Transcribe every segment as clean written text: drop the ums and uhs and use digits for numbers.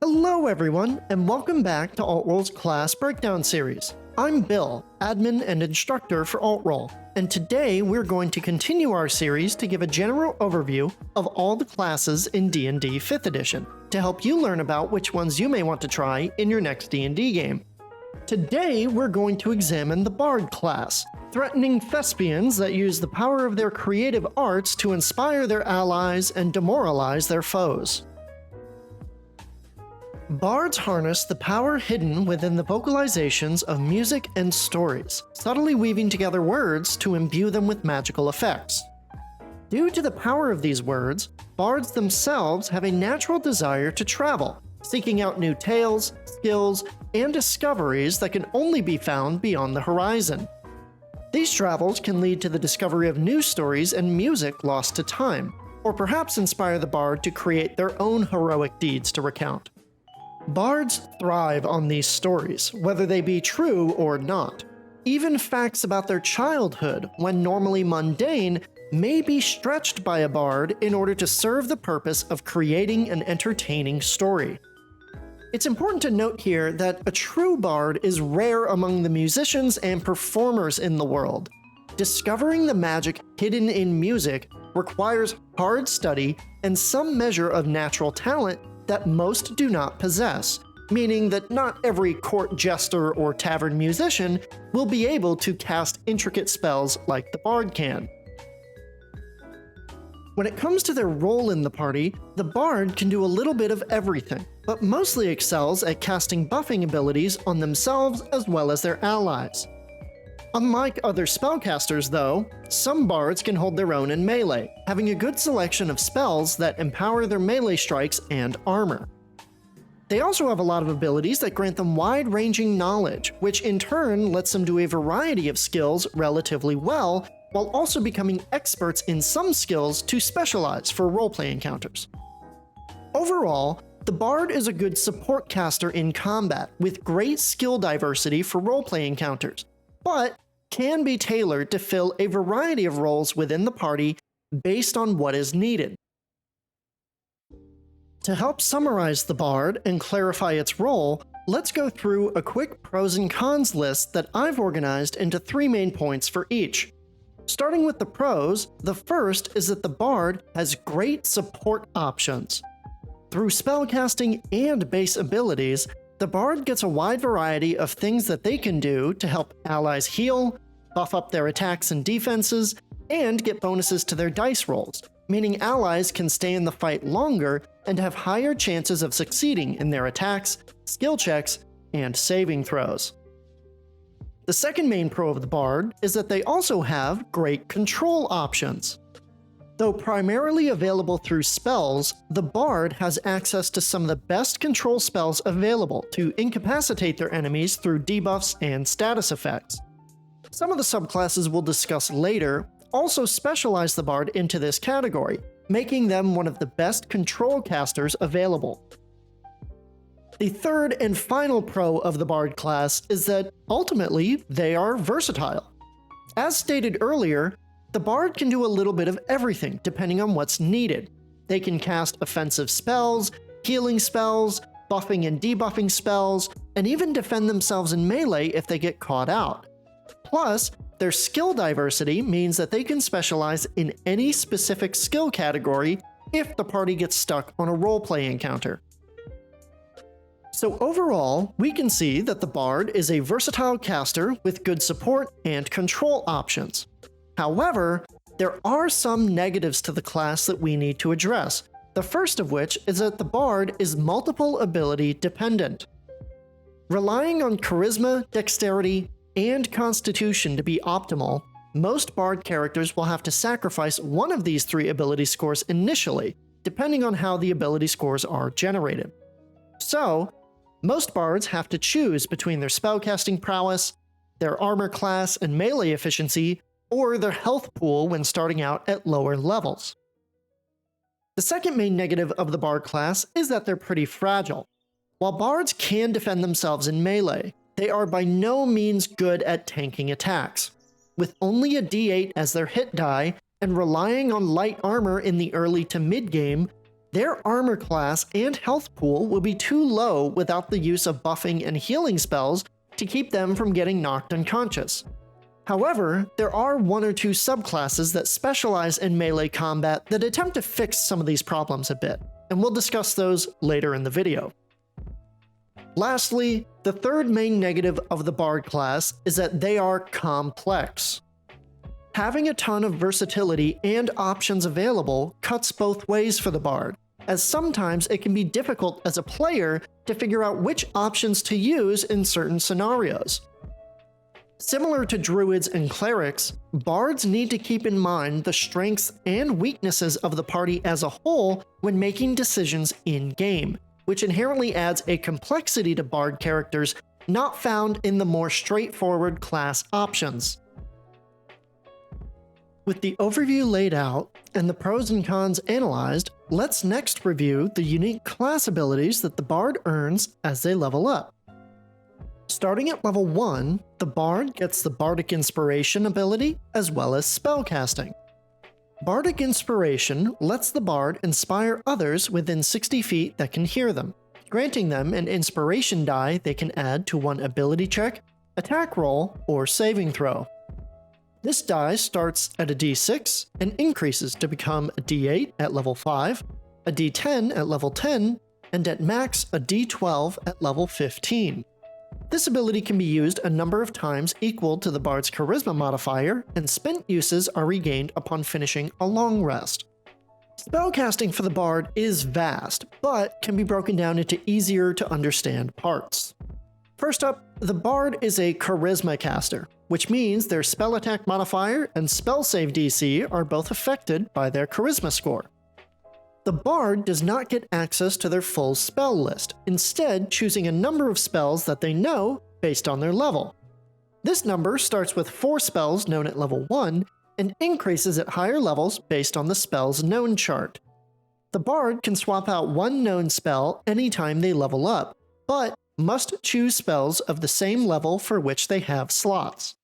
Hello everyone, and welcome back to Altrole's Class Breakdown Series. I'm Bill, admin and instructor for Altrole, and today we're going to continue our series to give a general overview of all the classes in D&D 5th edition, to help you learn about which ones you may want to try in your next D&D game. Today we're going to examine the Bard class, threatening thespians that use the power of their creative arts to inspire their allies and demoralize their foes. Bards harness the power hidden within the vocalizations of music and stories, subtly weaving together words to imbue them with magical effects. Due to the power of these words, bards themselves have a natural desire to travel, seeking out new tales, skills, and discoveries that can only be found beyond the horizon. These travels can lead to the discovery of new stories and music lost to time, or perhaps inspire the bard to create their own heroic deeds to recount. Bards thrive on these stories, whether they be true or not. Even facts about their childhood, when normally mundane, may be stretched by a bard in order to serve the purpose of creating an entertaining story. It's important to note here that a true bard is rare among the musicians and performers in the world. Discovering the magic hidden in music requires hard study and some measure of natural talent that most do not possess, meaning that not every court jester or tavern musician will be able to cast intricate spells like the bard can. When it comes to their role in the party, the bard can do a little bit of everything, but mostly excels at casting buffing abilities on themselves as well as their allies. Unlike other spellcasters though, some bards can hold their own in melee, having a good selection of spells that empower their melee strikes and armor. They also have a lot of abilities that grant them wide-ranging knowledge, which in turn lets them do a variety of skills relatively well, while also becoming experts in some skills to specialize for roleplay encounters. Overall, the bard is a good support caster in combat, with great skill diversity for roleplay encounters, but can be tailored to fill a variety of roles within the party based on what is needed. To help summarize the bard and clarify its role, let's go through a quick pros and cons list that I've organized into 3 main points for each. Starting with the pros, the first is that the bard has great support options. Through spellcasting and base abilities, the bard gets a wide variety of things that they can do to help allies heal, buff up their attacks and defenses, and get bonuses to their dice rolls, meaning allies can stay in the fight longer and have higher chances of succeeding in their attacks, skill checks, and saving throws. The second main pro of the bard is that they also have great control options. Though primarily available through spells, the bard has access to some of the best control spells available to incapacitate their enemies through debuffs and status effects. Some of the subclasses we'll discuss later also specialize the bard into this category, making them one of the best control casters available. The third and final pro of the bard class is that ultimately they are versatile. As stated earlier, the bard can do a little bit of everything depending on what's needed. They can cast offensive spells, healing spells, buffing and debuffing spells, and even defend themselves in melee if they get caught out. Plus, their skill diversity means that they can specialize in any specific skill category if the party gets stuck on a roleplay encounter. So overall, we can see that the bard is a versatile caster with good support and control options. However, there are some negatives to the class that we need to address, the first of which is that the bard is multiple ability dependent. Relying on charisma, dexterity, and constitution to be optimal, most bard characters will have to sacrifice one of these 3 ability scores initially, depending on how the ability scores are generated. So, most bards have to choose between their spellcasting prowess, their armor class and melee efficiency, or their health pool when starting out at lower levels. The second main negative of the bard class is that they're pretty fragile. While bards can defend themselves in melee, they are by no means good at tanking attacks. With only a d8 as their hit die, and relying on light armor in the early to mid game, their armor class and health pool will be too low without the use of buffing and healing spells to keep them from getting knocked unconscious. However, there are one or two subclasses that specialize in melee combat that attempt to fix some of these problems a bit, and we'll discuss those later in the video. Lastly, the third main negative of the Bard class is that they are complex. Having a ton of versatility and options available cuts both ways for the Bard, as sometimes it can be difficult as a player to figure out which options to use in certain scenarios. Similar to druids and clerics, bards need to keep in mind the strengths and weaknesses of the party as a whole when making decisions in-game, which inherently adds a complexity to bard characters not found in the more straightforward class options. With the overview laid out and the pros and cons analyzed, let's next review the unique class abilities that the bard earns as they level up. Starting at level 1, the bard gets the Bardic Inspiration ability as well as spellcasting. Bardic Inspiration lets the bard inspire others within 60 feet that can hear them, granting them an inspiration die they can add to one ability check, attack roll, or saving throw. This die starts at a d6 and increases to become a d8 at level 5, a d10 at level 10, and at max a d12 at level 15. This ability can be used a number of times equal to the bard's charisma modifier, and spent uses are regained upon finishing a long rest. Spellcasting for the bard is vast, but can be broken down into easier to understand parts. First up, the bard is a charisma caster, which means their spell attack modifier and spell save DC are both affected by their charisma score. The bard does not get access to their full spell list, instead choosing a number of spells that they know based on their level. This number starts with 4 spells known at level 1 and increases at higher levels based on the spell's known chart. The bard can swap out one known spell anytime they level up, but must choose spells of the same level for which they have slots.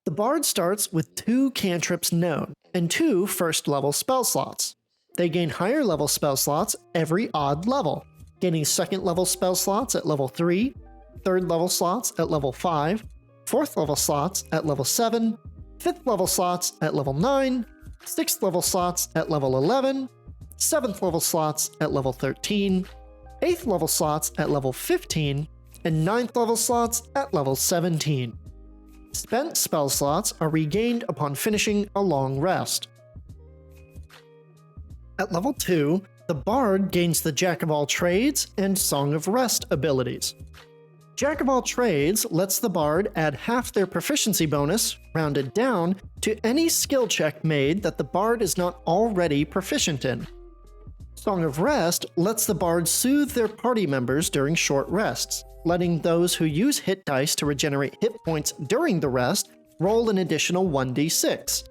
The bard starts with 2 cantrips known and 2 first-level spell slots. They gain higher-level spell slots every odd level, gaining second-level spell slots at level 3, third-level slots at level 5, fourth-level slots at level 7, fifth-level slots at level 9, sixth-level slots at level 11, seventh-level slots at level 13, 8th level slots at level 15, and 9th level slots at level 17. Spent spell slots are regained upon finishing a long rest. At level 2, the bard gains the Jack of all trades and Song of Rest abilities. Jack of all trades lets the bard add half their proficiency bonus, rounded down, to any skill check made that the bard is not already proficient in. Song of Rest lets the bard soothe their party members during short rests, letting those who use hit dice to regenerate hit points during the rest roll an additional 1d6.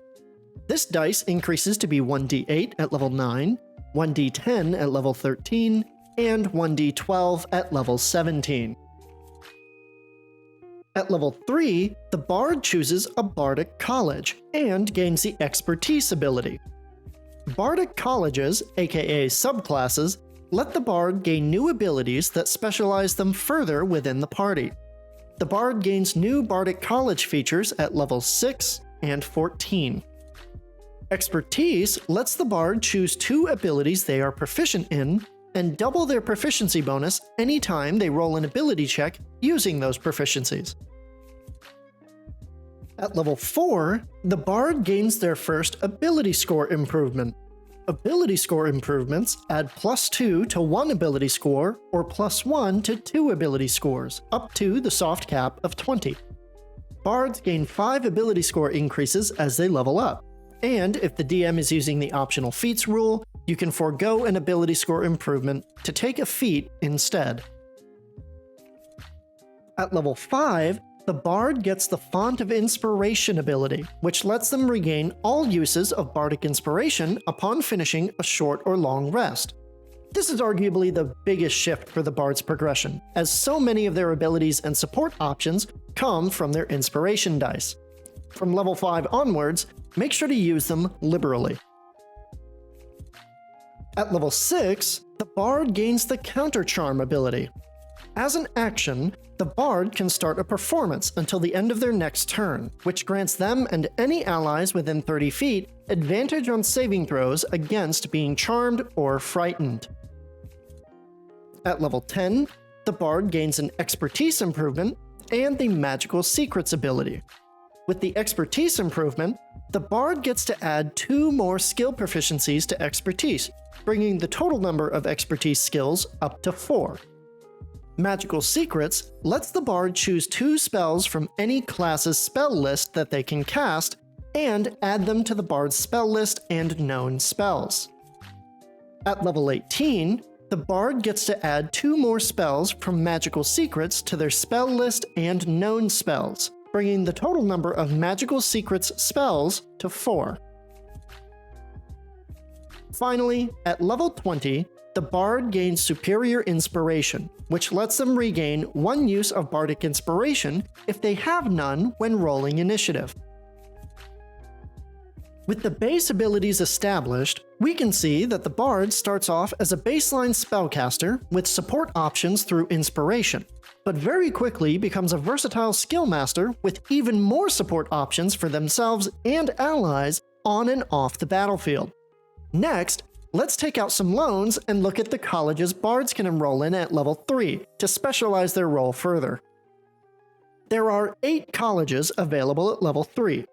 This dice increases to be 1d8 at level 9, 1d10 at level 13, and 1d12 at level 17. At level 3, the bard chooses a Bardic College and gains the Expertise ability. Bardic Colleges, aka subclasses, let the bard gain new abilities that specialize them further within the party. The bard gains new Bardic College features at levels 6 and 14. Expertise lets the bard choose 2 abilities they are proficient in and double their proficiency bonus anytime they roll an ability check using those proficiencies. At level 4, the bard gains their first ability score improvement. Ability score improvements add +2 to 1 ability score or +1 to 2 ability scores, up to the soft cap of 20. Bards gain 5 ability score increases as they level up, and if the DM is using the optional feats rule, you can forego an ability score improvement to take a feat instead. At level 5, the bard gets the Font of Inspiration ability, which lets them regain all uses of Bardic Inspiration upon finishing a short or long rest. This is arguably the biggest shift for the bard's progression, as so many of their abilities and support options come from their inspiration dice. From level 5 onwards, make sure to use them liberally. At level 6, the Bard gains the Counter Charm ability. As an action, the Bard can start a performance until the end of their next turn, which grants them and any allies within 30 feet advantage on saving throws against being charmed or frightened. At level 10, the Bard gains an Expertise improvement and the Magical Secrets ability. With the Expertise improvement, the Bard gets to add 2 more skill proficiencies to Expertise, bringing the total number of Expertise skills up to 4. Magical Secrets lets the Bard choose 2 spells from any class's spell list that they can cast and add them to the Bard's spell list and known spells. At level 18, the Bard gets to add 2 more spells from Magical Secrets to their spell list and known spells, bringing the total number of Magical Secrets spells to 4. Finally, at level 20, the Bard gains Superior Inspiration, which lets them regain 1 use of Bardic Inspiration if they have none when rolling initiative. With the base abilities established, we can see that the Bard starts off as a baseline spellcaster with support options through Inspiration, but very quickly becomes a versatile skill master with even more support options for themselves and allies on and off the battlefield. Next, let's take out some loans and look at the colleges Bards can enroll in at level 3 to specialize their role further. There are 8 colleges available at level 3.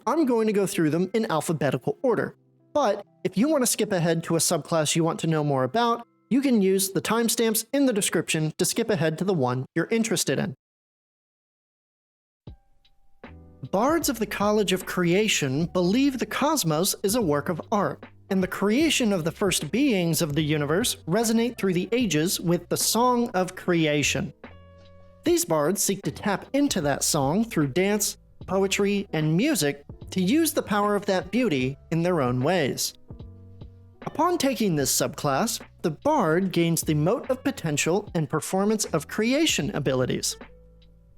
I'm going to go through them in alphabetical order, but if you want to skip ahead to a subclass you want to know more about, you can use the timestamps in the description to skip ahead to the one you're interested in. Bards of the College of Creation believe the cosmos is a work of art, and the creation of the first beings of the universe resonate through the ages with the Song of Creation. These bards seek to tap into that song through dance, poetry, and music to use the power of that beauty in their own ways. Upon taking this subclass, the Bard gains the Mote of Potential and Performance of Creation abilities.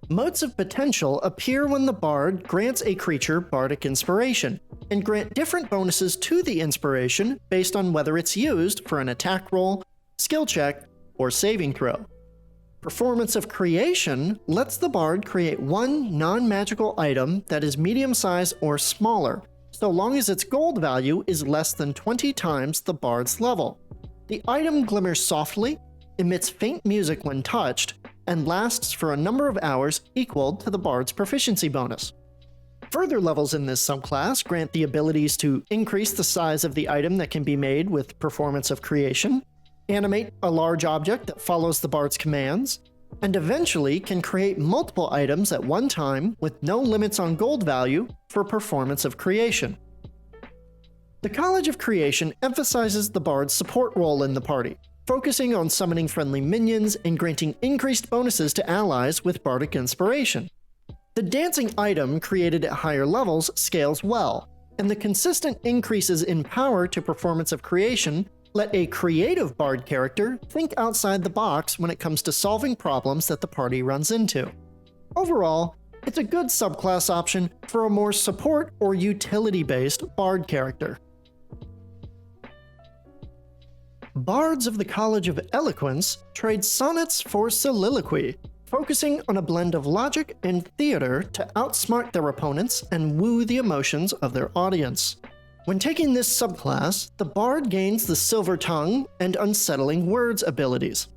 Motes of Potential appear when the Bard grants a creature Bardic Inspiration, and grant different bonuses to the inspiration based on whether it's used for an attack roll, skill check, or saving throw. Performance of Creation lets the Bard create 1 non-magical item that is medium size or smaller, so long as its gold value is less than 20 times the Bard's level. The item glimmers softly, emits faint music when touched, and lasts for a number of hours equal to the Bard's proficiency bonus. Further levels in this subclass grant the abilities to increase the size of the item that can be made with Performance of Creation, animate a large object that follows the Bard's commands, and eventually can create multiple items at one time with no limits on gold value for Performance of Creation. The College of Creation emphasizes the Bard's support role in the party, focusing on summoning friendly minions and granting increased bonuses to allies with Bardic Inspiration. The dancing item created at higher levels scales well, and the consistent increases in power to Performance of Creation let a creative Bard character think outside the box when it comes to solving problems that the party runs into. Overall, it's a good subclass option for a more support or utility-based Bard character. Bards of the College of Eloquence trade sonnets for soliloquy, focusing on a blend of logic and theater to outsmart their opponents and woo the emotions of their audience. When taking this subclass, the Bard gains the Silver Tongue and Unsettling Words abilities.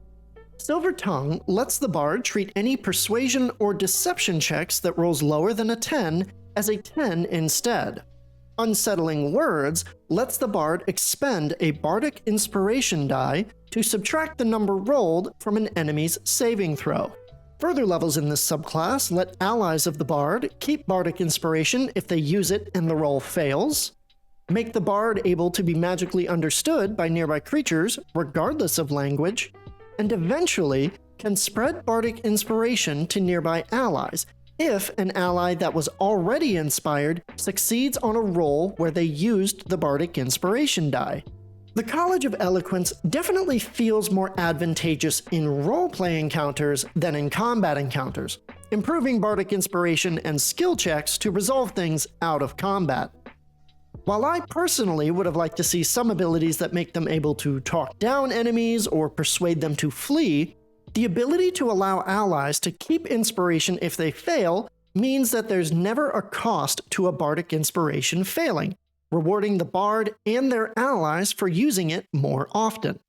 Silver Tongue lets the Bard treat any persuasion or deception checks that rolls lower than a 10 as a 10 instead. Unsettling Words lets the Bard expend a Bardic Inspiration die to subtract the number rolled from an enemy's saving throw. Further levels in this subclass let allies of the Bard keep Bardic Inspiration if they use it and the roll fails, make the Bard able to be magically understood by nearby creatures regardless of language, and eventually can spread Bardic Inspiration to nearby allies if an ally that was already inspired succeeds on a roll where they used the Bardic Inspiration die. The College of Eloquence definitely feels more advantageous in role-play encounters than in combat encounters, improving Bardic Inspiration and skill checks to resolve things out of combat. While I personally would have liked to see some abilities that make them able to talk down enemies or persuade them to flee, the ability to allow allies to keep inspiration if they fail means that there's never a cost to a bardic inspiration failing, rewarding the bard and their allies for using it more often.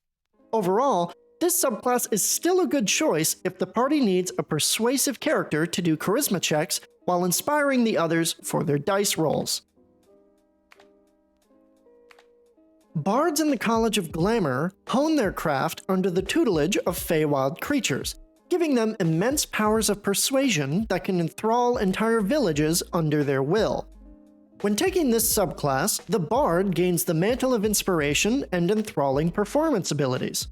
Overall, this subclass is still a good choice if the party needs a persuasive character to do charisma checks while inspiring the others for their dice rolls. Bards in the College of Glamour hone their craft under the tutelage of Feywild creatures, giving them immense powers of persuasion that can enthrall entire villages under their will. When taking this subclass, the Bard gains the Mantle of Inspiration and enthralling performance abilities.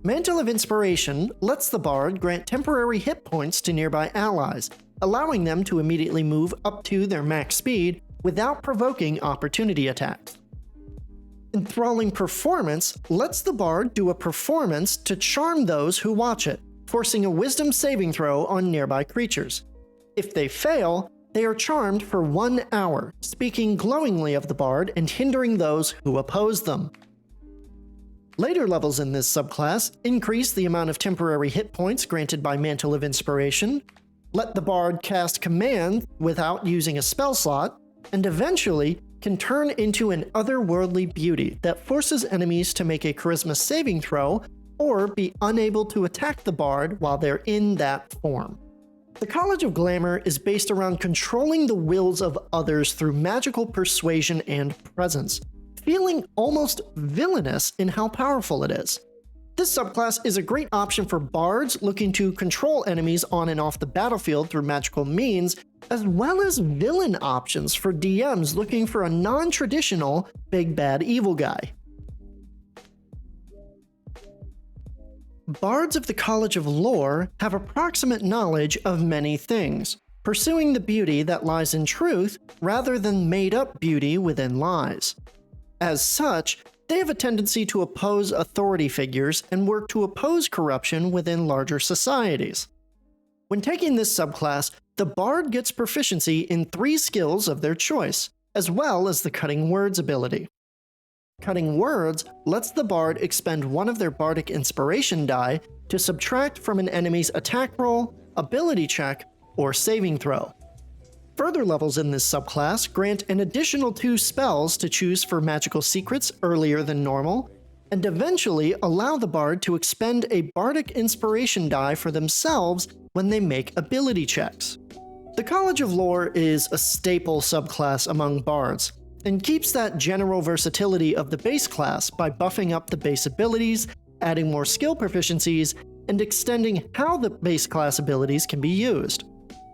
Mantle of Inspiration lets the Bard grant temporary hit points to nearby allies, allowing them to immediately move up to their max speed without provoking opportunity attacks. Enthralling Performance lets the Bard do a performance to charm those who watch it, forcing a Wisdom saving throw on nearby creatures. If they fail, they are charmed for 1 hour, speaking glowingly of the Bard and hindering those who oppose them. Later levels in this subclass increase the amount of temporary hit points granted by Mantle of Inspiration, let the Bard cast command without using a spell slot, and eventually can turn into an otherworldly beauty that forces enemies to make a charisma saving throw or be unable to attack the Bard while they're in that form. The College of Glamour is based around controlling the wills of others through magical persuasion and presence, feeling almost villainous in how powerful it is. This subclass is a great option for bards looking to control enemies on and off the battlefield through magical means, as well as villain options for DMs looking for a non-traditional big bad evil guy. Bards of the College of Lore have approximate knowledge of many things, pursuing the beauty that lies in truth rather than made-up beauty within lies. As such, they have a tendency to oppose authority figures and work to oppose corruption within larger societies. When taking this subclass, the Bard gets proficiency in 3 skills of their choice, as well as the Cutting Words ability. Cutting Words lets the Bard expend one of their Bardic Inspiration die to subtract from an enemy's attack roll, ability check, or saving throw. Further levels in this subclass grant an additional 2 spells to choose for magical secrets earlier than normal, and eventually allow the Bard to expend a Bardic Inspiration die for themselves when they make ability checks. The College of Lore is a staple subclass among bards, and keeps that general versatility of the base class by buffing up the base abilities, adding more skill proficiencies, and extending how the base class abilities can be used.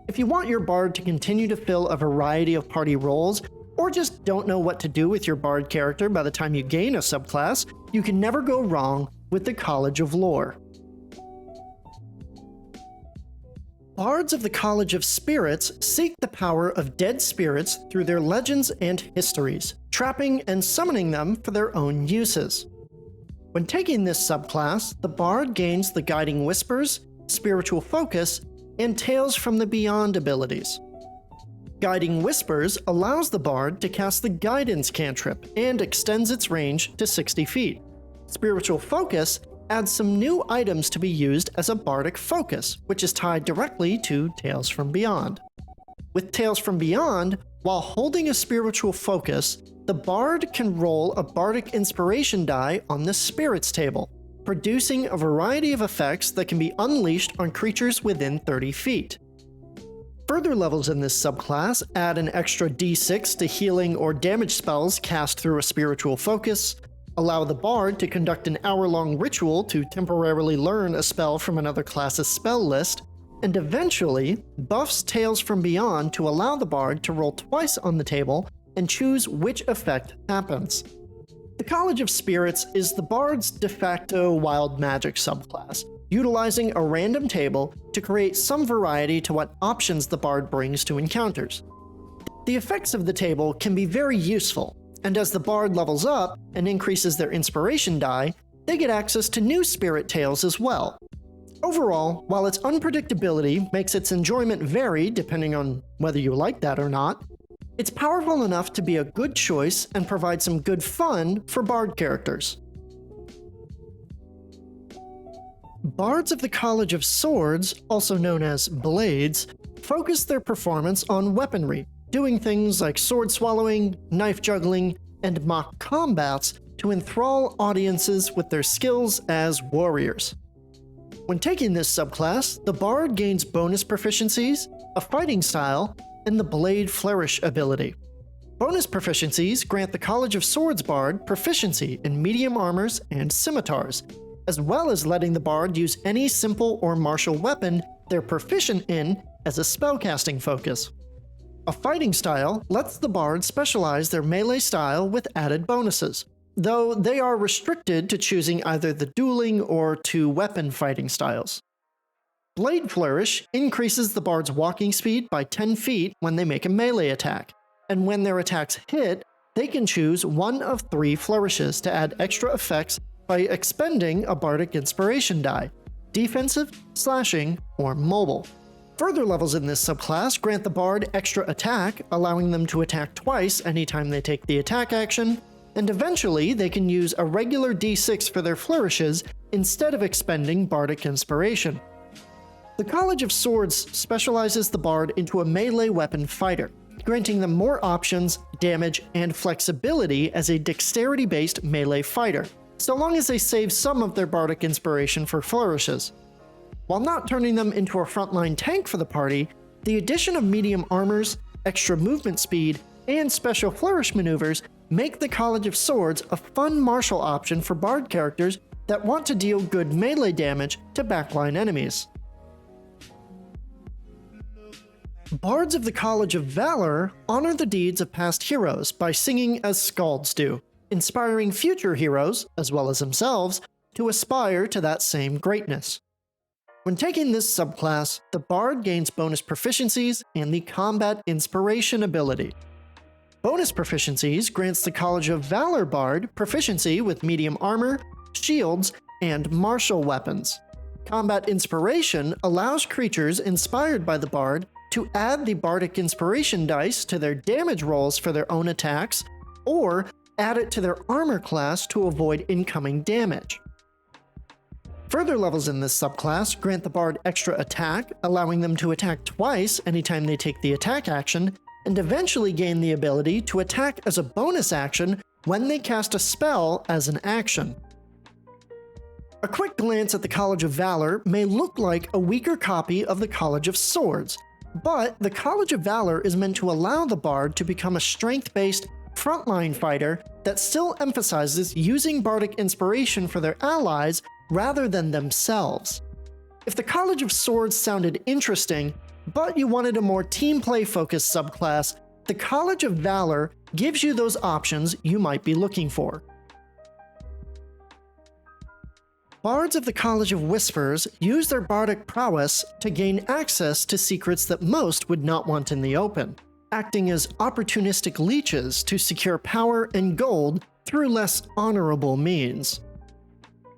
If you want your bard to continue to fill a variety of party roles, or just don't know what to do with your bard character by the time you gain a subclass, you can never go wrong with the College of Lore. Bards of the College of Spirits seek the power of dead spirits through their legends and histories, trapping and summoning them for their own uses. When taking this subclass, the Bard gains the Guiding Whispers, Spiritual Focus, and Tales from the Beyond abilities. Guiding Whispers allows the Bard to cast the Guidance cantrip and extends its range to 60 feet. Spiritual Focus adds some new items to be used as a bardic focus, which is tied directly to Tales from Beyond. With Tales from Beyond, while holding a spiritual focus, the bard can roll a bardic inspiration die on the spirits table, producing a variety of effects that can be unleashed on creatures within 30 feet. Further levels in this subclass add an extra d6 to healing or damage spells cast through a spiritual focus, allow the bard to conduct an hour-long ritual to temporarily learn a spell from another class's spell list, and eventually buffs Tales from Beyond to allow the bard to roll twice on the table and choose which effect happens. The College of Spirits is the bard's de facto wild magic subclass, utilizing a random table to create some variety to what options the bard brings to encounters. The effects of the table can be very useful, and as the bard levels up and increases their inspiration die, they get access to new spirit tales as well. Overall, while its unpredictability makes its enjoyment vary depending on whether you like that or not, It's powerful enough to be a good choice and provide some good fun for bard characters. Bards of the College of Swords, also known as Blades, focus their performance on weaponry, doing things like sword swallowing, knife juggling, and mock combats to enthrall audiences with their skills as warriors. When taking this subclass, the Bard gains bonus proficiencies, a fighting style, and the Blade Flourish ability. Bonus proficiencies grant the College of Swords Bard proficiency in medium armors and scimitars, as well as letting the Bard use any simple or martial weapon they're proficient in as a spellcasting focus. A fighting style lets the Bard specialize their melee style with added bonuses, though they are restricted to choosing either the dueling or two-weapon fighting styles. Blade Flourish increases the Bard's walking speed by 10 feet when they make a melee attack, and when their attacks hit, they can choose one of 3 flourishes to add extra effects by expending a Bardic Inspiration die: defensive, slashing, or mobile. Further levels in this subclass grant the Bard extra attack, allowing them to attack twice anytime they take the attack action, and eventually they can use a regular d6 for their flourishes instead of expending Bardic Inspiration. The College of Swords specializes the Bard into a melee weapon fighter, granting them more options, damage, and flexibility as a dexterity-based melee fighter, so long as they save some of their Bardic Inspiration for flourishes. While not turning them into a frontline tank for the party, the addition of medium armors, extra movement speed, and special flourish maneuvers make the College of Swords a fun martial option for Bard characters that want to deal good melee damage to backline enemies. Bards of the College of Valor honor the deeds of past heroes by singing as skalds do, inspiring future heroes, as well as themselves, to aspire to that same greatness. When taking this subclass, the Bard gains bonus proficiencies and the Combat Inspiration ability. Bonus proficiencies grants the College of Valor Bard proficiency with medium armor, shields, and martial weapons. Combat Inspiration allows creatures inspired by the Bard to add the Bardic Inspiration dice to their damage rolls for their own attacks, or add it to their armor class to avoid incoming damage. Further levels in this subclass grant the Bard extra attack, allowing them to attack twice anytime they take the attack action, and eventually gain the ability to attack as a bonus action when they cast a spell as an action. A quick glance at the College of Valor may look like a weaker copy of the College of Swords, but the College of Valor is meant to allow the Bard to become a strength-based frontline fighter that still emphasizes using Bardic Inspiration for their allies rather than themselves. If the College of Swords sounded interesting, but you wanted a more team play-focused subclass, the College of Valor gives you those options you might be looking for. Bards of the College of Whispers use their bardic prowess to gain access to secrets that most would not want in the open, acting as opportunistic leeches to secure power and gold through less honorable means.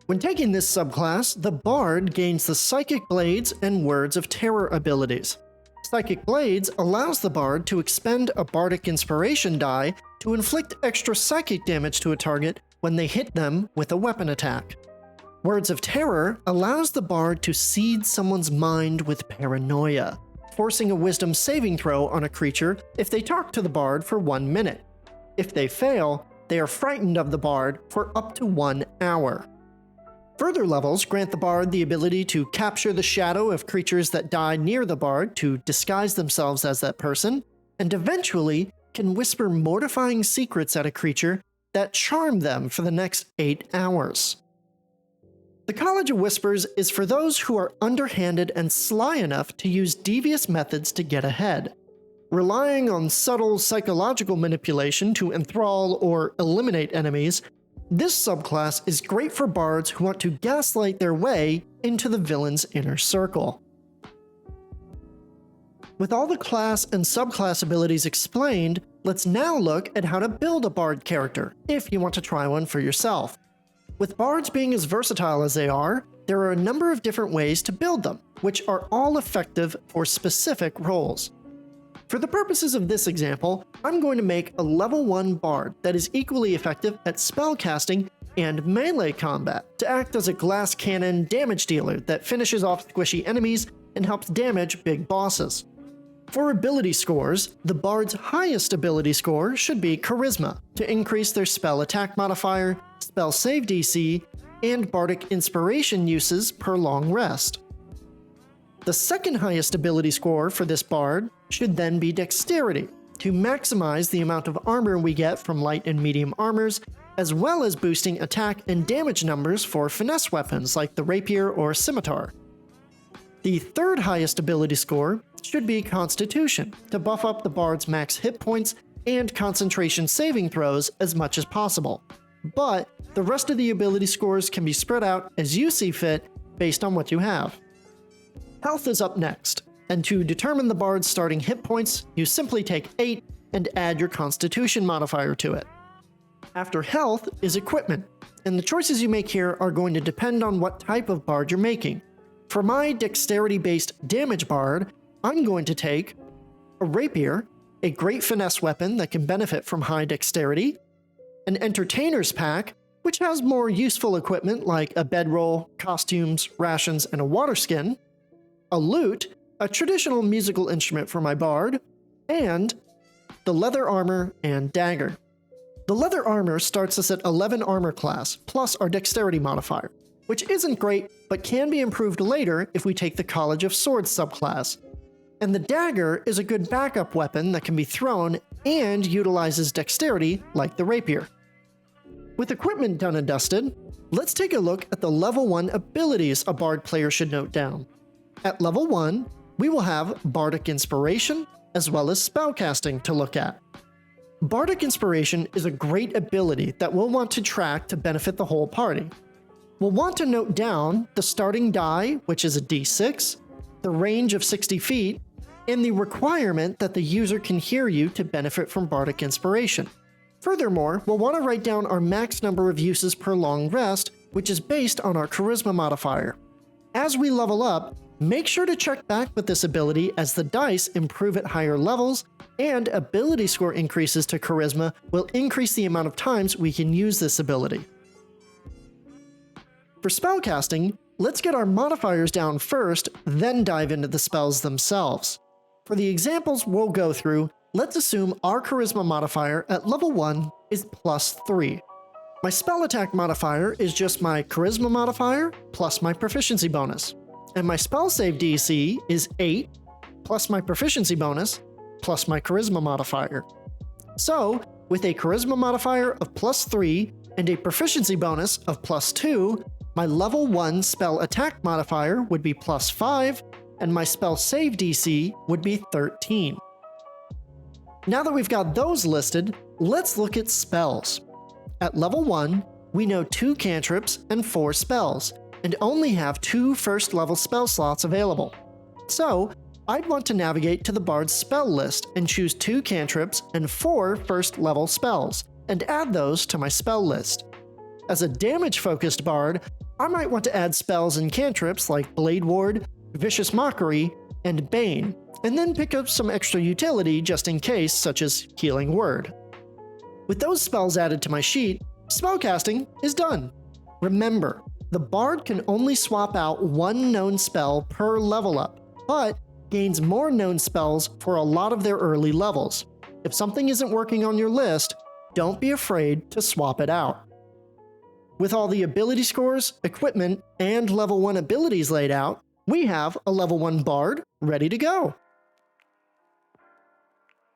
When taking this subclass, the Bard gains the Psychic Blades and Words of Terror abilities. Psychic Blades allows the Bard to expend a Bardic Inspiration die to inflict extra psychic damage to a target when they hit them with a weapon attack. Words of Terror allows the Bard to seed someone's mind with paranoia, forcing a Wisdom saving throw on a creature if they talk to the Bard for 1 minute. If they fail, they are frightened of the Bard for up to 1 hour. Further levels grant the Bard the ability to capture the shadow of creatures that die near the Bard to disguise themselves as that person, and eventually can whisper mortifying secrets at a creature that charm them for the next 8 hours. The College of Whispers is for those who are underhanded and sly enough to use devious methods to get ahead. Relying on subtle psychological manipulation to enthrall or eliminate enemies, this subclass is great for bards who want to gaslight their way into the villain's inner circle. With all the class and subclass abilities explained, let's now look at how to build a bard character, if you want to try one for yourself. With bards being as versatile as they are, there are a number of different ways to build them, which are all effective for specific roles. For the purposes of this example, I'm going to make a level 1 bard that is equally effective at spellcasting and melee combat to act as a glass cannon damage dealer that finishes off squishy enemies and helps damage big bosses. For ability scores, the bard's highest ability score should be Charisma to increase their spell attack modifier, spell save DC, and bardic inspiration uses per long rest. The second highest ability score for this bard should then be Dexterity, to maximize the amount of armor we get from light and medium armors, as well as boosting attack and damage numbers for finesse weapons like the rapier or scimitar. The third highest ability score should be Constitution, to buff up the bard's max hit points and concentration saving throws as much as possible. But the rest of the ability scores can be spread out as you see fit based on what you have. Health is up next, and to determine the bard's starting hit points, you simply take 8 and add your Constitution modifier to it. After health is equipment, and the choices you make here are going to depend on what type of bard you're making. For my dexterity-based damage bard, I'm going to take a rapier, a great finesse weapon that can benefit from high dexterity, an entertainer's pack, which has more useful equipment like a bedroll, costumes, rations, and a water skin, a lute, a traditional musical instrument for my bard, and the leather armor and dagger. The leather armor starts us at 11 armor class, plus our dexterity modifier, which isn't great, but can be improved later if we take the College of Swords subclass. And the dagger is a good backup weapon that can be thrown and utilizes dexterity like the rapier. With equipment done and dusted, let's take a look at the level 1 abilities a bard player should note down. At level 1, we will have Bardic Inspiration, as well as Spellcasting to look at. Bardic Inspiration is a great ability that we'll want to track to benefit the whole party. We'll want to note down the starting die, which is a d6, the range of 60 feet, and the requirement that the user can hear you to benefit from Bardic Inspiration. Furthermore, we'll want to write down our max number of uses per long rest, which is based on our Charisma modifier. As we level up, make sure to check back with this ability as the dice improve at higher levels, and ability score increases to Charisma will increase the amount of times we can use this ability. For spellcasting, let's get our modifiers down first, then dive into the spells themselves. For the examples we'll go through, let's assume our Charisma modifier at level 1 is +3. My spell attack modifier is just my Charisma modifier plus my proficiency bonus. And my spell save DC is 8 plus my proficiency bonus plus my Charisma modifier. So, with a Charisma modifier of +3 and a proficiency bonus of +2, my level 1 spell attack modifier would be +5, and my spell save DC would be 13. Now that we've got those listed, let's look at spells. At level 1, we know 2 cantrips and 4 spells, and only have 2 first-level spell slots available. So, I'd want to navigate to the bard's spell list and choose 2 cantrips and 4 first-level spells, and add those to my spell list. As a damage-focused bard, I might want to add spells and cantrips like Blade Ward, Vicious Mockery, and Bane, and then pick up some extra utility just in case, such as Healing Word. With those spells added to my sheet, spellcasting is done. Remember, the bard can only swap out 1 known spell per level up, but gains more known spells for a lot of their early levels. If something isn't working on your list, don't be afraid to swap it out. With all the ability scores, equipment, and level 1 abilities laid out, we have a level 1 bard ready to go.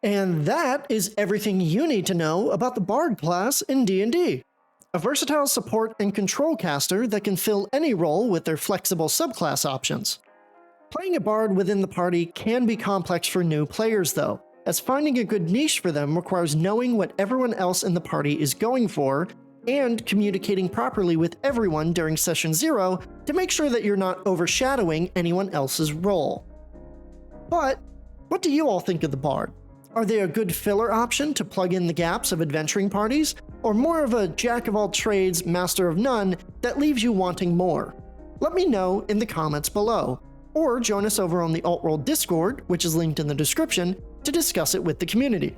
And that is everything you need to know about the bard class in D&D. A versatile support and control caster that can fill any role with their flexible subclass options. Playing a bard within the party can be complex for new players though, as finding a good niche for them requires knowing what everyone else in the party is going for, and communicating properly with everyone during session 0 to make sure that you're not overshadowing anyone else's role. But, what do you all think of the bard? Are they a good filler option to plug in the gaps of adventuring parties, or more of a jack-of-all-trades, master-of-none that leaves you wanting more? Let me know in the comments below, or join us over on the Altrole Discord, which is linked in the description, to discuss it with the community.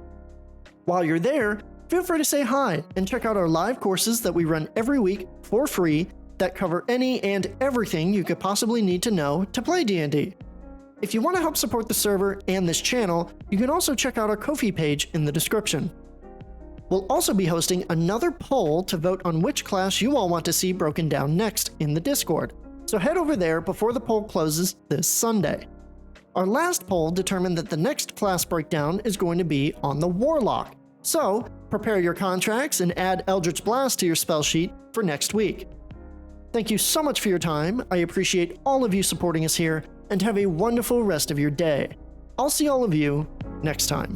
While you're there, feel free to say hi and check out our live courses that we run every week for free that cover any and everything you could possibly need to know to play D&D. If you want to help support the server and this channel, you can also check out our Ko-fi page in the description. We'll also be hosting another poll to vote on which class you all want to see broken down next in the Discord, so head over there before the poll closes this Sunday. Our last poll determined that the next class breakdown is going to be on the Warlock, so prepare your contracts and add Eldritch Blast to your spell sheet for next week. Thank you so much for your time, I appreciate all of you supporting us here, and have a wonderful rest of your day. I'll see all of you next time.